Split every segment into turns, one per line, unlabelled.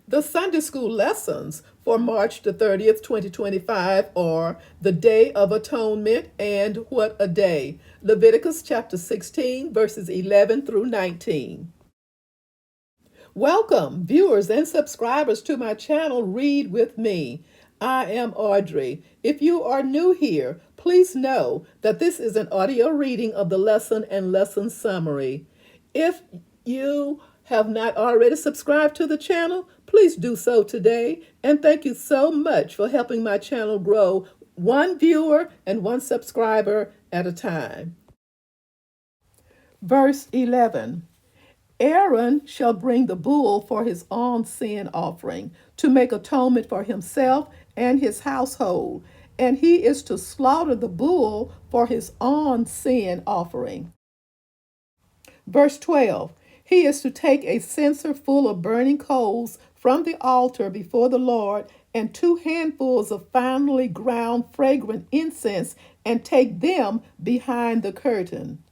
The Sunday school lessons for March the 30th, 2025 are the Day of Atonement and What a Day. Leviticus chapter 16, verses 11 through 19. Welcome, viewers and subscribers to my channel, Read With Me. I am Audrey. If you are new here, please know that this is an audio reading of the lesson and lesson summary. If you have not already subscribed to the channel, please do so today. And thank you so much for helping my channel grow one viewer and one subscriber at a time. Verse 11. Aaron shall bring the bull for his own sin offering to make atonement for himself and his household, and he is to slaughter the bull for his own sin offering. Verse 12. He is to take a censer full of burning coals from the altar before the Lord, and 2 handfuls of finely ground fragrant incense, and take them behind the curtain.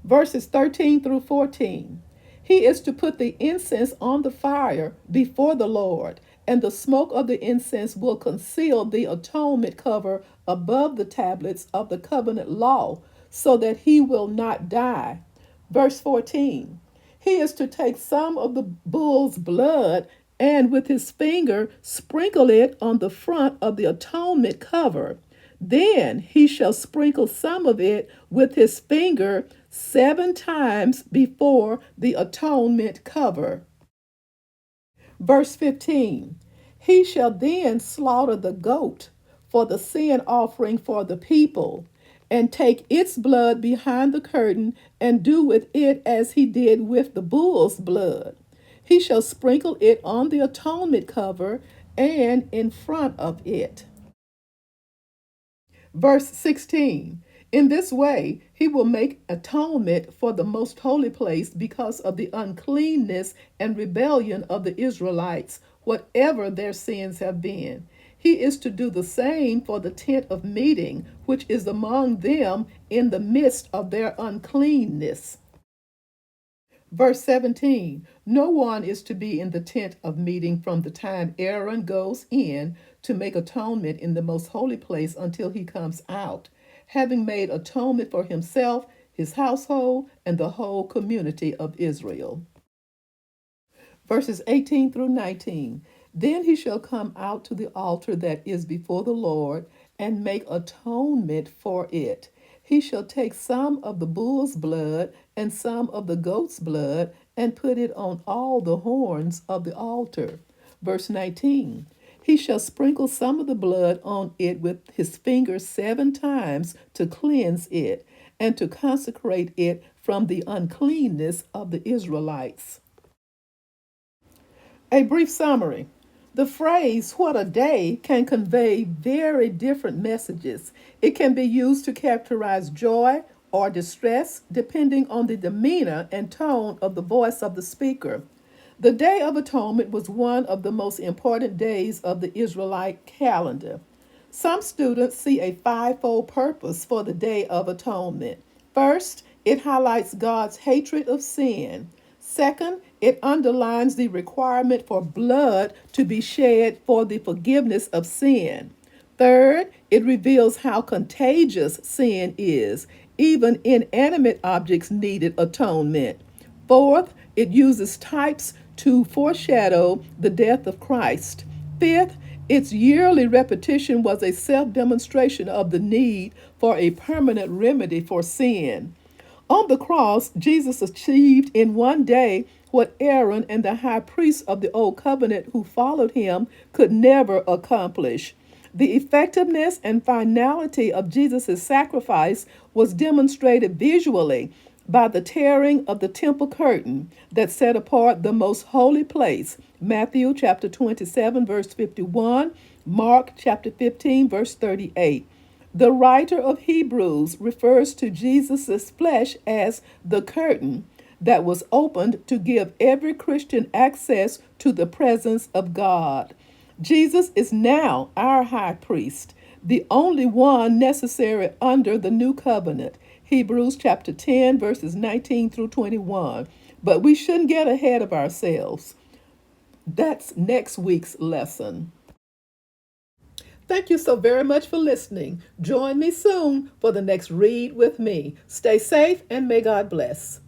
Verses 13 through 14. He is to put the incense on the fire before the Lord, and the smoke of the incense will conceal the atonement cover above the tablets of the covenant law, so that he will not die. Verse 14. He is to take some of the bull's blood and with his finger sprinkle it on the front of the atonement cover. Then he shall sprinkle some of it with his finger 7 times before the atonement cover. Verse 15. He shall then slaughter the goat for the sin offering for the people, and take its blood behind the curtain, and do with it as he did with the bull's blood. He shall sprinkle it on the atonement cover and in front of it. Verse 16. In this way, he will make atonement for the most holy place because of the uncleanness and rebellion of the Israelites, whatever their sins have been. He is to do the same for the tent of meeting, which is among them in the midst of their uncleanness. Verse 17. No one is to be in the tent of meeting from the time Aaron goes in to make atonement in the most holy place until he comes out, having made atonement for himself, his household, and the whole community of Israel. Verses 18 through 19. Then he shall come out to the altar that is before the Lord and make atonement for it. He shall take some of the bull's blood and some of the goat's blood and put it on all the horns of the altar. Verse 19. He shall sprinkle some of the blood on it with his finger 7 times to cleanse it, and to consecrate it from the uncleanness of the Israelites. A brief summary. The phrase, what a day, can convey very different messages. It can be used to characterize joy or distress, depending on the demeanor and tone of the voice of the speaker. The Day of Atonement was one of the most important days of the Israelite calendar. Some students see a fivefold purpose for the Day of Atonement. First, it highlights God's hatred of sin. Second, it underlines the requirement for blood to be shed for the forgiveness of sin. Third, it reveals how contagious sin is. Even inanimate objects needed atonement. Fourth, it uses types to foreshadow the death of Christ. Fifth, its yearly repetition was a self-demonstration of the need for a permanent remedy for sin. On the cross, Jesus achieved in one day what Aaron and the high priests of the Old Covenant who followed him could never accomplish. The effectiveness and finality of Jesus' sacrifice was demonstrated visually by the tearing of the temple curtain that set apart the most holy place. Matthew chapter 27, verse 51, Mark chapter 15, verse 38. The writer of Hebrews refers to Jesus' flesh as the curtain that was opened to give every Christian access to the presence of God. Jesus is now our high priest, the only one necessary under the new covenant. Hebrews chapter 10, verses 19 through 21. But we shouldn't get ahead of ourselves. That's next week's lesson. Thank you so very much for listening. Join me soon for the next Read with Me. Stay safe and may God bless.